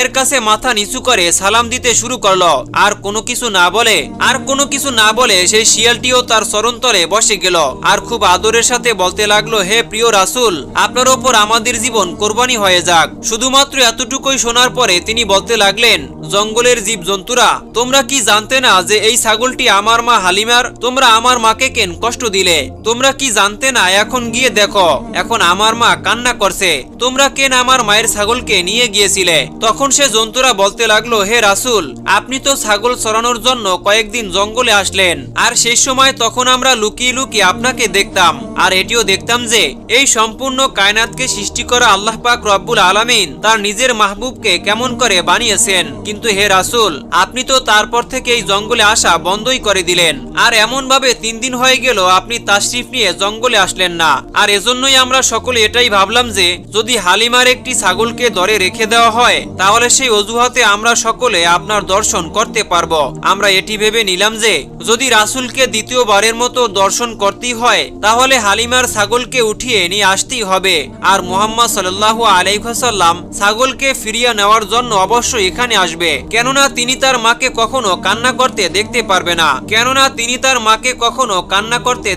এর কাছে মাথা নিচু করে সালাম দিতে শুরু করলো। আর কোনো কিছু না বলে সেই শিয়ালটিও তার চরণতলে বসে গেল আর খুব আদরের সাথে বলতে লাগলো, হে প্রিয় রাসূল, আপনার ওপর আমাদের জীবন কোরবানি হয়ে যাক। শুধুমাত্র এতটুকুই শোনার পরে তিনি বলতে লাগলেন, জঙ্গলের জীব জন্তুরা, তোমরা কি জানতে না যে এই ছাগলটি আমার মা হালিমার? তোমরা আমার মাকে কেন কষ্ট দিলে? তোমরা কি জানতে না? এখন গিয়ে দেখো, এখন আমার মা কান্না করছে। তোমরা কেন আমার মায়ের ছাগলকে নিয়ে গিয়েছিলে? তখন সে জন্তুরা বলতে লাগলো, হে রাসূল, আপনি তো ছাগল চরানোর জন্য কয়েকদিন জঙ্গলে আসলেন, আর সেই সময় তখন আমরা লুকিয়ে লুকিয়ে আপনাকে দেখতাম, আর এটিও দেখতাম যে এই সম্পূর্ণ কায়নাতকে সৃষ্টি করা আল্লাহ পাক রব্বুল আলামিন তার নিজের মাহবুবকে কেমন করে বানিয়েছেন। কিন্তু হে রাসূল, আপনি তো তারপর থেকে এই জঙ্গলে আসা বন্ধই করে দিলেন, আর এমন ভাবে 3 দিন হয়ে গেল আপনি তাশরিফ নিয়ে জঙ্গলে আসলেন না। আর এজন্যই আমরা সকলে এটাই ভাবলাম যে যদি হালিমার একটি ছাগলকে ধরে রেখে দেওয়া হয়, তাহলে সেই অজুহাতে আমরা সকলে আপনার দর্শন করতে পারবো। আমরা এটি ভেবে নিলাম যে যদি রাসূলকে দ্বিতীয়বারের মতো দর্শন করতেই হয়, তাহলে হালিমার ছাগলকে উঠিয়ে নিয়ে আসতেই হবে, আর মুহাম্মদ সাল্লাল্লাহু আলাইহি ওয়াসাল্লাম ছাগলকে ফিরিয়ে নেওয়ার জন্য অবশ্যই এখানে আসবে, কেননা তিনি তার মাকে কখনো কান্না করতে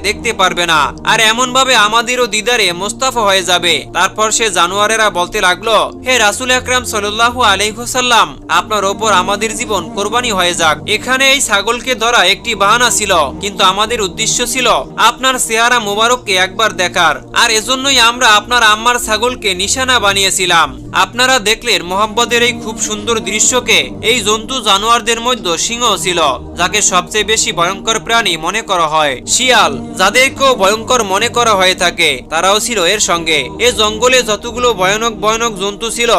দেখতে পারবে না। আর এমন ভাবে আমাদেরও দিদারে মোস্তাফা হয়ে যাবে। তারপর সে জানোয়ারেরা বলতে লাগলো, হে রাসূল আকরাম সাল্লাল্লাহু আলাইহি ওয়াসাল্লাম, আপনার ওপর আমাদের জীবন কোরবানি হয়ে যাক। এখানে এই ছাগলকে ধরা একটি বাহানা ছিল, কিন্তু আমাদের উদ্দেশ্য ছিল আপনার চেহারা মোবারককে একবার দেখার, আর এজন্যই আমরা আপনার আম্মার ছাগলকে নিশানা বানিয়েছিলাম। আপনারা দেখলেন মোহাম্মদের এই খুব সুন্দর দৃশ্যকে। এই জন্তু জানোয়ারদের মধ্যে সিংহ ছিল, যাকে সবচেয়ে বেশি ভয়ঙ্কর প্রাণী মনে করা হয়। শিয়াল, যাদেরকেও ভয়ঙ্কর মনে করা হয়ে থাকে, তারাও ছিল এর সঙ্গে। এ জঙ্গলে যতগুলো ভয়ানক ভয়ানক জন্তু ছিল,